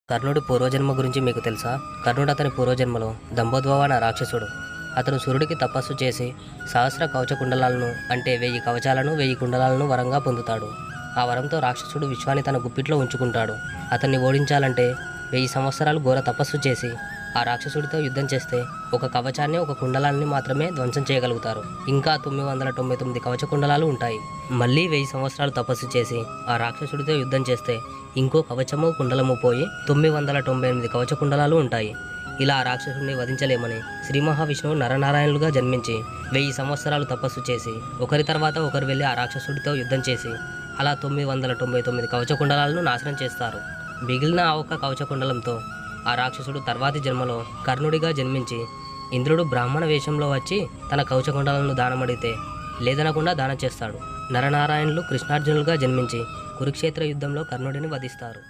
కర్ణుడి పూర్వజన్మ గురించి మీకు తెలుసా? కర్ణుడు అతని పూర్వజన్మలో దంభోద్భవ అనే రాక్షసుడు. అతను సూర్యుడికి తపస్సు చేసి సహస్ర కవచ కుండలాలను అంటే 1000 కవచాలను 1000 కుండలాలను వరంగా పొందుతాడు. ఆ వరంతో రాక్షసుడు విశ్వాన్ని తన గుప్పిట్లో ఉంచుకుంటాడు. అతన్ని ఓడించాలంటే 1000 సంవత్సరాలు ఘోర తపస్సు చేసి ఆ రాక్షసుడితో యుద్ధం చేస్తే ఒక కవచాన్ని ఒక కుండలాన్ని మాత్రమే ధ్వంసం చేయగలుగుతారు. ఇంకా 999 కవచ కుండలాలు ఉంటాయి. మళ్ళీ 1000 సంవత్సరాలు తపస్సు చేసి ఆ రాక్షసుడితో యుద్ధం చేస్తే ఇంకో కవచము కుండలము పోయి 998 కవచ కుండలాలు ఉంటాయి. ఇలా ఆ రాక్షసుడిని వధించలేమని శ్రీ మహావిష్ణువు నరనారాయణులుగా జన్మించి 1000 సంవత్సరాలు తపస్సు చేసి ఒకరి తర్వాత ఒకరు వెళ్ళి ఆ రాక్షసుడితో యుద్ధం చేసి అలా 999 కవచ కుండలాలను నాశనం చేస్తారు. మిగిలిన ఆ ఒక్క కవచ కుండలంతో ఆ రాక్షసుడు తర్వాతి జన్మలో కర్ణుడిగా జన్మించి ఇంద్రుడు బ్రాహ్మణ వేషంలో వచ్చి తన కవచకుండలను దానమడిగితే లేదనకుండా దానం చేస్తాడు. నరనారాయణులు కృష్ణార్జునులుగా జన్మించి కురుక్షేత్ర యుద్ధంలో కర్ణుడిని వధిస్తారు.